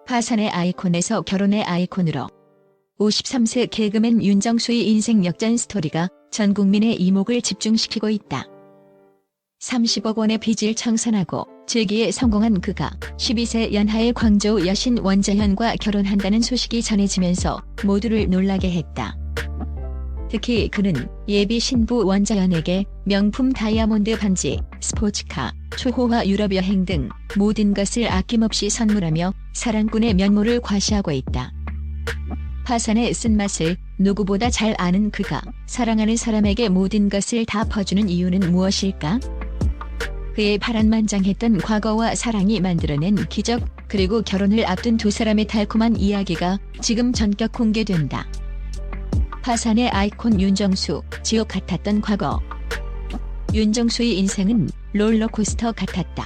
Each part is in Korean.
파산의 아이콘에서 결혼의 아이콘으로 53세 개그맨 윤정수의 인생 역전 스토리가 전 국민의 이목을 집중시키고 있다. 30억 원의 빚을 청산하고 재기에 성공한 그가 12세 연하의 광저우 여신 원자현과 결혼한다는 소식이 전해지면서 모두를 놀라게 했다. 특히 그는 예비 신부 원자현에게 명품 다이아몬드 반지, 스포츠카, 초호화 유럽 여행 등 모든 것을 아낌없이 선물하며 사랑꾼의 면모를 과시하고 있다. 파산의 쓴맛을 누구보다 잘 아는 그가 사랑하는 사람에게 모든 것을 다 퍼주는 이유는 무엇일까? 그의 파란만장했던 과거와 사랑이 만들어낸 기적, 그리고 결혼을 앞둔 두 사람의 달콤한 이야기가 지금 전격 공개된다. 파산의 아이콘 윤정수, 지옥 같았던 과거. 윤정수의 인생은 롤러코스터 같았다.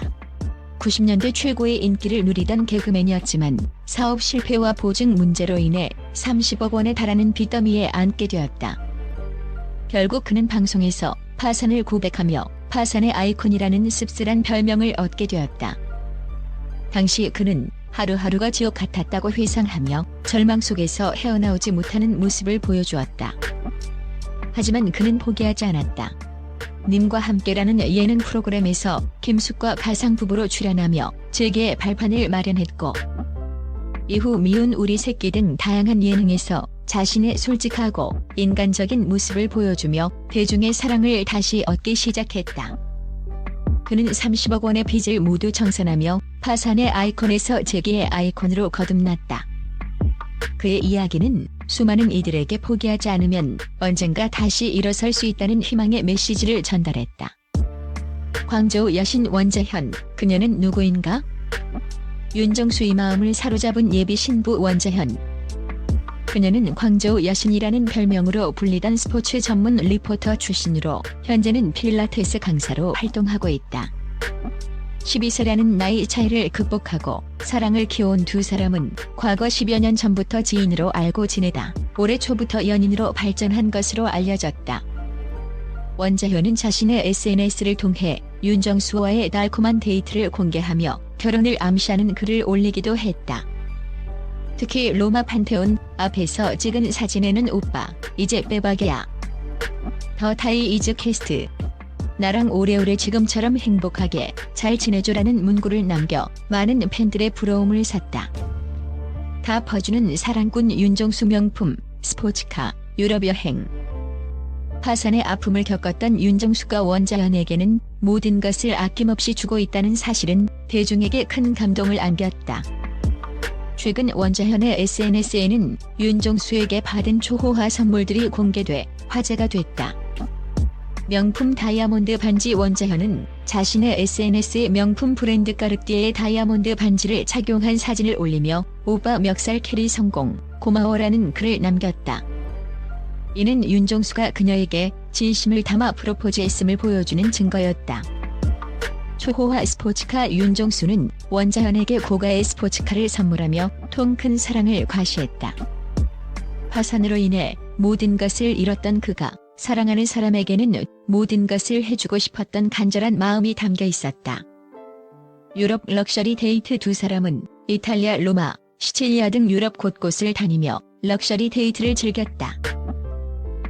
90년대 최고의 인기를 누리던 개그맨이었지만 사업 실패와 보증 문제로 인해 30억 원에 달하는 빚더미에 앉게 되었다. 결국 그는 방송에서 파산을 고백하며 파산의 아이콘이라는 씁쓸한 별명을 얻게 되었다. 당시 그는 하루하루가 지옥 같았다고 회상하며 절망 속에서 헤어나오지 못하는 모습을 보여주었다. 하지만 그는 포기하지 않았다. 님과 함께라는 예능 프로그램에서 김숙과 가상부부로 출연하며 재계의 발판을 마련했고, 이후 미운 우리 새끼 등 다양한 예능에서 자신의 솔직하고 인간적인 모습을 보여주며 대중의 사랑을 다시 얻기 시작했다. 그는 30억 원의 빚을 모두 청산하며 파산의 아이콘에서 재기의 아이콘으로 거듭났다. 그의 이야기는 수많은 이들에게 포기하지 않으면 언젠가 다시 일어설 수 있다는 희망의 메시지를 전달했다. 광저우 여신 원자현, 그녀는 누구인가? 윤정수의 마음을 사로잡은 예비 신부 원자현. 그녀는 광저우 여신이라는 별명으로 불리던 스포츠 전문 리포터 출신으로 현재는 필라테스 강사로 활동하고 있다. 12세라는 나이 차이를 극복하고 사랑을 키워온 두 사람은 과거 10여 년 전부터 지인으로 알고 지내다 올해 초부터 연인으로 발전한 것으로 알려졌다. 원자현은 자신의 SNS를 통해 윤정수와의 달콤한 데이트를 공개하며 결혼을 암시하는 글을 올리기도 했다. 특히 로마 판테온 앞에서 찍은 사진에는 오빠, 이제 빼박이야. 더 타이 이즈 캐스트. 나랑 오래오래 지금처럼 행복하게 잘 지내줘라는 문구를 남겨 많은 팬들의 부러움을 샀다. 다 퍼주는 사랑꾼 윤정수 명품, 스포츠카, 유럽 여행. 파산의 아픔을 겪었던 윤정수가 원자현에게는 모든 것을 아낌없이 주고 있다는 사실은 대중에게 큰 감동을 안겼다. 최근 원자현의 SNS에는 윤정수에게 받은 초호화 선물들이 공개돼 화제가 됐다. 명품 다이아몬드 반지. 원자현은 자신의 SNS에 명품 브랜드 까르띠에의 다이아몬드 반지를 착용한 사진을 올리며 오빠 멱살 캐리 성공, 고마워라는 글을 남겼다. 이는 윤정수가 그녀에게 진심을 담아 프로포즈했음을 보여주는 증거였다. 초호화 스포츠카. 윤정수는 원자현에게 고가의 스포츠카를 선물하며 통 큰 사랑을 과시했다. 파산으로 인해 모든 것을 잃었던 그가 사랑하는 사람에게는 모든 것을 해주고 싶었던 간절한 마음이 담겨 있었다. 유럽 럭셔리 데이트. 두 사람은 이탈리아 로마, 시칠리아 등 유럽 곳곳을 다니며 럭셔리 데이트를 즐겼다.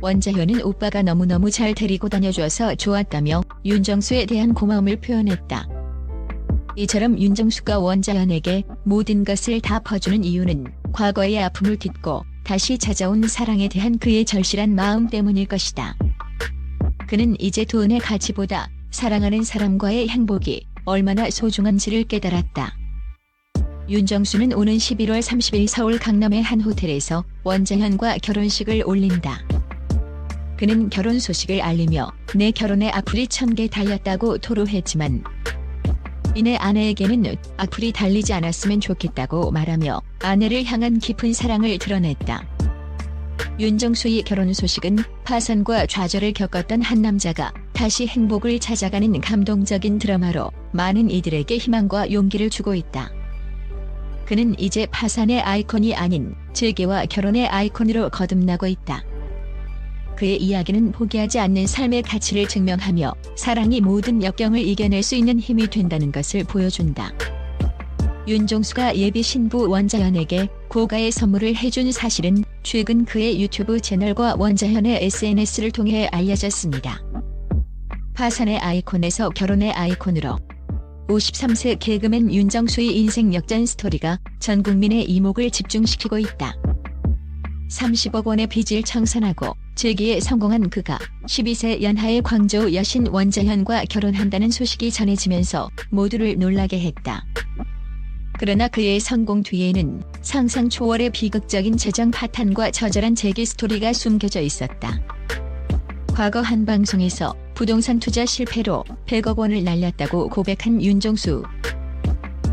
원자현은 오빠가 너무너무 잘 데리고 다녀줘서 좋았다며 윤정수에 대한 고마움을 표현했다. 이처럼 윤정수가 원자현에게 모든 것을 다 퍼주는 이유는 과거의 아픔을 딛고 다시 찾아온 사랑에 대한 그의 절실한 마음 때문일 것이다. 그는 이제 돈의 가치보다 사랑하는 사람과의 행복이 얼마나 소중한지를 깨달았다. 윤정수는 오는 11월 30일 서울 강남의 한 호텔에서 원자현과 결혼식을 올린다. 그는 결혼 소식을 알리며 내 결혼에 악플이 1000개 달렸다고 토로했지만 이내 아내에게는 악플이 달리지 않았으면 좋겠다고 말하며 아내를 향한 깊은 사랑을 드러냈다. 윤정수의 결혼 소식은 파산과 좌절을 겪었던 한 남자가 다시 행복을 찾아가는 감동적인 드라마로 많은 이들에게 희망과 용기를 주고 있다. 그는 이제 파산의 아이콘이 아닌 재계와 결혼의 아이콘으로 거듭나고 있다. 그의 이야기는 포기하지 않는 삶의 가치를 증명하며 사랑이 모든 역경을 이겨낼 수 있는 힘이 된다는 것을 보여준다. 윤종수가 예비 신부 원자연에게 고가의 선물을 해준 사실은 최근 그의 유튜브 채널과 원자연의 SNS를 통해 알려졌습니다. 파산의 아이콘에서 결혼의 아이콘으로 53세 개그맨 윤정수의 인생 역전 스토리가 전 국민의 이목을 집중시키고 있다. 30억 원의 빚을 청산하고 재기에 성공한 그가 12세 연하의 광저우 여신 원자연과 결혼한다는 소식이 전해지면서 모두를 놀라게 했다. 그러나 그의 성공 뒤에는 상상 초월의 비극적인 재정 파탄과 처절한 재기 스토리가 숨겨져 있었다. 과거 한 방송에서 부동산 투자 실패로 100억 원을 날렸다고 고백한 윤종수.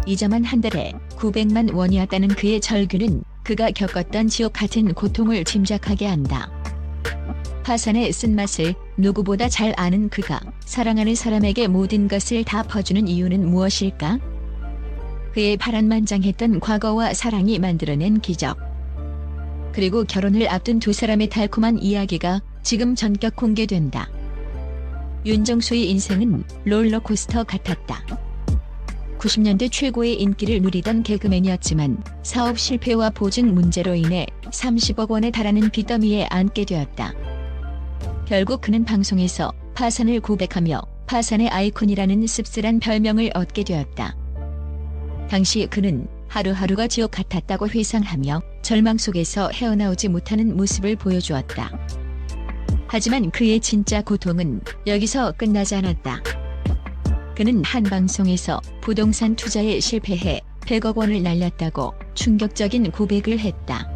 이자만 한 달에 900만 원이었다는 그의 절규는 그가 겪었던 지옥 같은 고통을 짐작하게 한다. 파산의 쓴맛을 누구보다 잘 아는 그가 사랑하는 사람에게 모든 것을 다 퍼주는 이유는 무엇일까? 그의 파란만장했던 과거와 사랑이 만들어낸 기적. 그리고 결혼을 앞둔 두 사람의 달콤한 이야기가 지금 전격 공개된다. 윤정수의 인생은 롤러코스터 같았다. 90년대 최고의 인기를 누리던 개그맨이었지만 사업 실패와 보증 문제로 인해 30억 원에 달하는 빚더미에 앉게 되었다. 결국 그는 방송에서 파산을 고백하며 파산의 아이콘이라는 씁쓸한 별명을 얻게 되었다. 당시 그는 하루하루가 지옥 같았다고 회상하며 절망 속에서 헤어나오지 못하는 모습을 보여주었다. 하지만 그의 진짜 고통은 여기서 끝나지 않았다. 그는 한 방송에서 부동산 투자에 실패해 100억 원을 날렸다고 충격적인 고백을 했다.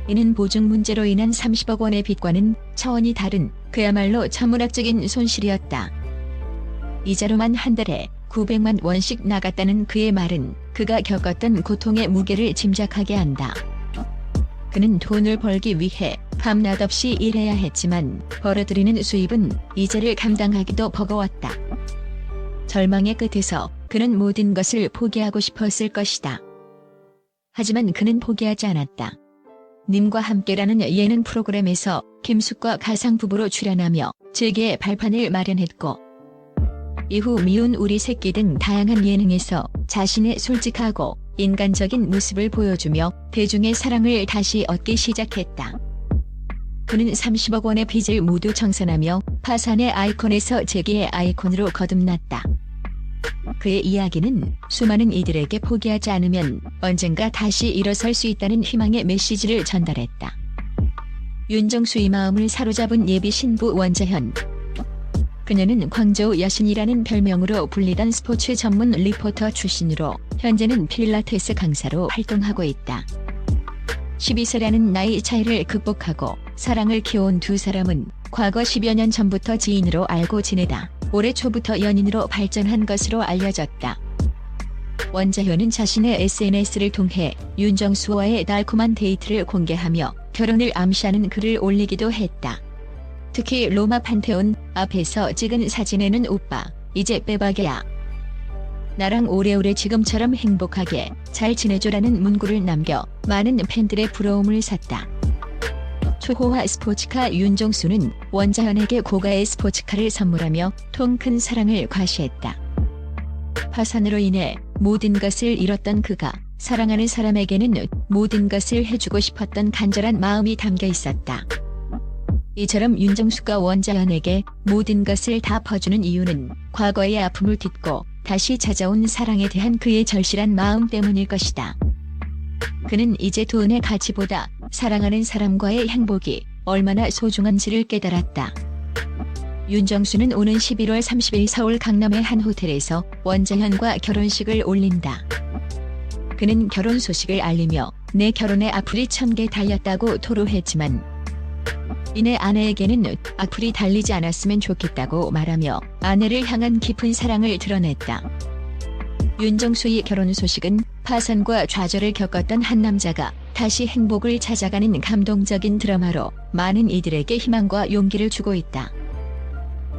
이는 보증 문제로 인한 30억 원의 빚과는 차원이 다른 그야말로 천문학적인 손실이었다. 이자로만 한 달에 900만 원씩 나갔다는 그의 말은 그가 겪었던 고통의 무게를 짐작하게 한다. 그는 돈을 벌기 위해 밤낮 없이 일해야 했지만 벌어들이는 수입은 이자를 감당하기도 버거웠다. 절망의 끝에서 그는 모든 것을 포기하고 싶었을 것이다. 하지만 그는 포기하지 않았다. 님과 함께라는 예능 프로그램에서 김숙과 가상부부로 출연하며 재기의 발판을 마련했고 이후 미운 우리 새끼 등 다양한 예능에서 자신의 솔직하고 인간적인 모습을 보여주며 대중의 사랑을 다시 얻기 시작했다. 그는 30억 원의 빚을 모두 청산하며 파산의 아이콘에서 재기의 아이콘으로 거듭났다. 그의 이야기는 수많은 이들에게 포기하지 않으면 언젠가 다시 일어설 수 있다는 희망의 메시지를 전달했다. 윤정수의 마음을 사로잡은 예비 신부 원자연. 그녀는 광저우 여신이라는 별명으로 불리던 스포츠 전문 리포터 출신으로 현재는 필라테스 강사로 활동하고 있다. 12세라는 나이 차이를 극복하고 사랑을 키워온 두 사람은 과거 10여 년 전부터 지인으로 알고 지내다 올해 초부터 연인으로 발전한 것으로 알려졌다. 원자연은 자신의 SNS를 통해 윤정수와의 달콤한 데이트를 공개하며 결혼을 암시하는 글을 올리기도 했다. 특히 로마 판테온 앞에서 찍은 사진에는 오빠, 이제 빼박이야. 나랑 오래오래 지금처럼 행복하게 잘 지내줘라는 문구를 남겨 많은 팬들의 부러움을 샀다. 초호화 스포츠카 윤종수는 원자연에게 고가의 스포츠카를 선물하며 통 큰 사랑을 과시했다. 파산으로 인해 모든 것을 잃었던 그가 사랑하는 사람에게는 모든 것을 해주고 싶었던 간절한 마음이 담겨 있었다. 이처럼 윤정수가 원자연에게 모든 것을 다 퍼주는 이유는 과거의 아픔을 딛고 다시 찾아온 사랑에 대한 그의 절실한 마음 때문일 것이다. 그는 이제 돈의 가치보다 사랑하는 사람과의 행복이 얼마나 소중한지를 깨달았다. 윤정수는 오는 11월 30일 서울 강남의 한 호텔에서 원자연과 결혼식을 올린다. 그는 결혼 소식을 알리며 내 결혼에 악플이 1000개 달렸다고 토로했지만 이내 아내에게는 악플이 달리지 않았으면 좋겠다고 말하며 아내를 향한 깊은 사랑을 드러냈다. 윤정수의 결혼 소식은 파산과 좌절을 겪었던 한 남자가 다시 행복을 찾아가는 감동적인 드라마로 많은 이들에게 희망과 용기를 주고 있다.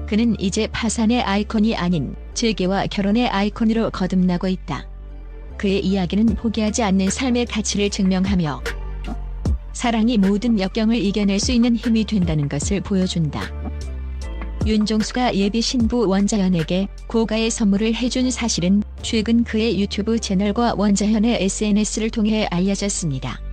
그는 이제 파산의 아이콘이 아닌 재기와 결혼의 아이콘으로 거듭나고 있다. 그의 이야기는 포기하지 않는 삶의 가치를 증명하며 사랑이 모든 역경을 이겨낼 수 있는 힘이 된다는 것을 보여준다. 윤종수가 예비 신부 원자연에게 고가의 선물을 해준 사실은 최근 그의 유튜브 채널과 원자현의 SNS를 통해 알려졌습니다.